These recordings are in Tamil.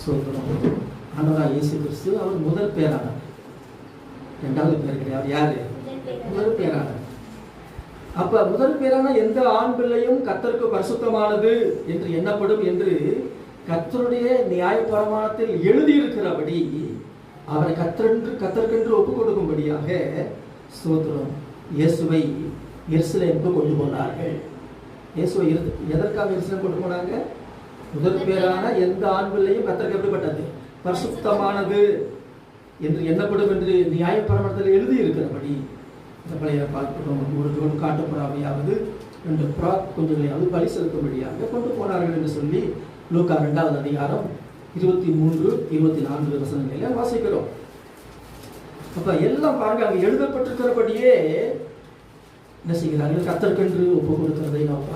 சொல்றோம். ஆண்டவராகிய இயேசு கிறிஸ்து அவர் முதல் பேரானார். இரண்டாவது பேர் கிடையாது. யாரு? முதல் பேரானார். அப்ப முதல் பேரான எந்த ஆண் பிள்ளையும் கர்த்தருக்கு பரிசுத்தமானது என்று எண்ணப்படும் என்று கர்த்தருடைய நியாயப்பிரமாணத்தில் எழுதியிருக்கிறபடி அவரை கர்த்தருக்கென்று ஒப்புக் கொடுக்கும்படியாக ஸ்தோத்திரம் இயேசுவை எருசலேமுக்கு கொண்டு போனார்கள். இயேசுவை எதற்காக எருசலேம் கொண்டு போனாங்க? முதல் பேரான எந்த ஆண் பிள்ளையும் கர்த்தருக்கு எப்படிப்பட்டது? பரிசுத்தமானது என்று எண்ணப்படும் என்று நியாயப்பிரமாணத்தில் எழுதியிருக்கிறபடி இந்த பழைய பார்க்கிறோம். ஒரு ஜோன் காட்டுப்புறாவையாவது 2 புறா குஞ்சுகளையாவது பலி செலுத்தும்படியாக கொண்டு போனார்கள் என்று சொல்லி லூக்கா 2வது அதிகாரம் 23, 24 வசனங்களில வாசிக்கிறோம். அப்ப எல்லாம் பாருங்க, அங்கே எழுதப்பட்டிருக்கிறபடியே என்ன செய்கிறார்கள்? கர்த்தருக்கென்று ஒப்பு கொடுக்கிறதை நாம்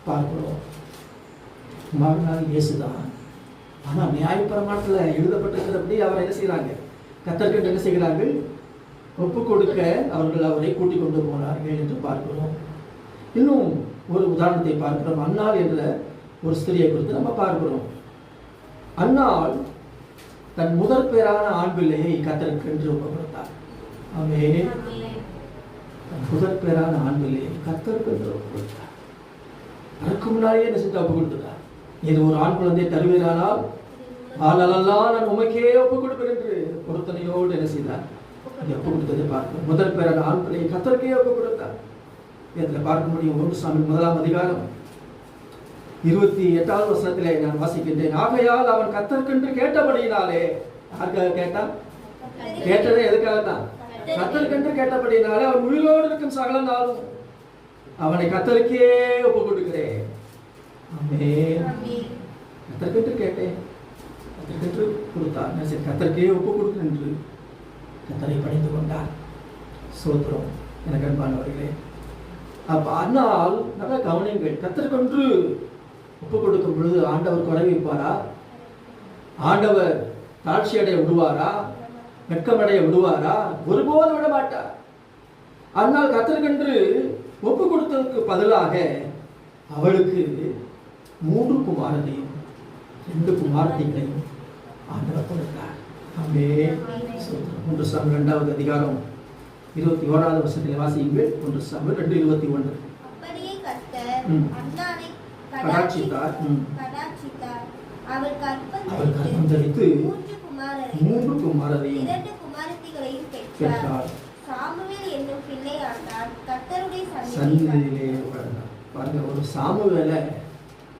பார்க்கிறோம். மறுநாள் இயேசுதான். ஆனால் நியாயப்பிரமாணத்தில் எழுதப்பட்டிருக்கிறபடி அவரை என்ன செய்கிறாங்க? கர்த்தருக்கென்று என்ன செய்கிறார்கள்? ஒப்பு கொடுக்க அவர்கள் அவரை கூட்டிக் கொண்டு போனார்கள் என்று பார்க்கிறோம். இன்னும் ஒரு உதாரணத்தை பார்க்கிறோம். அன்னாள் என்ற ஒரு ஸ்திரியை குறித்து நம்ம பார்க்கிறோம். அன்னாள் தன் முதற் பேரான ஆண் பிள்ளையை கர்த்தருக்கென்று ஒப்பு கொடுத்தார். ஆமென். தன் முதற் பேரான ஆண் பிள்ளையை கர்த்தருக்கென்று ஒப்பு கொடுத்தார். அதற்கு முன்னாடியே என்ன செஞ்சு ஒப்பு கொடுத்துட்டார்? இது ஒரு ஆண் குழந்தை தருவீரானால் ஆளெல்லாம் நான் உமைக்கே ஒப்பு கொடுப்பேன் என்று பொருத்தனையோடு என்ன செய்தார்? ஒப்பு கொடுத்ததை பார்க்கிறோம். முதல் பேரான ஆண் பிள்ளையை கர்த்தருக்கே ஒப்பு கொடுத்தார். இதில் பார்க்க முடியும். 1 சாமுவேல் 1ஆம் அதிகாரம் 28வது வசனத்திலே நான் வாசிக்கின்றேன். ஆகையால் அவன் கர்த்தருக்கென்று கேட்டபடியினாலே, யாருக்காக கேட்டான்? கேட்டதே எதுக்காக தான்? கர்த்தருக்கென்று கேட்டபடியினாலே அவன் உயிரோடு இருக்கும் சகல நாளும் அவனை கர்த்தருக்கே ஒப்பு கொடுக்கிறேன். ஆமென். கர்த்தருக்கென்று கேட்டேன், கர்த்தருக்கென்று கொடுத்தார். கர்த்தருக்கே ஒப்பு கொடுக்கிறேன் என்று கர்த்தரை பணிந்து கொண்டார். சோத்திரம். எனக்கு அன்பானவர்களே, அப்ப ஆனால் நல்ல கவனிங்கள். கர்த்தருக்கென்று ஒப்பு கொடுக்கும் பொழுது ஆண்டவர் குறை வைப்பாரா? ஆண்டவர் தாழ்ச்சி அடைய விடுவாரா? வெட்கமடைய விடுவாரா? ஒருபோதும் விட மாட்டார். ஆனால் கர்த்தருக்கென்று ஒப்பு கொடுத்ததற்கு பதிலாக அவளுக்கு 3 குமாரரையும் 2 குமாரத்திகளையும் ஆண்டவர் கொடுத்தார். ஆமென். 1 சாமுவேல் 2வது அதிகாரம் 21வது வசனத்தில் வாசியுங்கள். 1 சாமுவேல் 2:21. அப்படியே கர்த்தர் அன்னாளை கடாட்சித்தார். அவள் கர்ப்பம் தரித்து 3 குமாரரையும் 2 குமாரத்திகளையும் பெற்றார். சாமுவேல் என்னும் பிள்ளையாண்டார் கர்த்தருடைய சந்நிதியிலே வளர்ந்தார். பாருங்க, ஒரு சாமுவேலை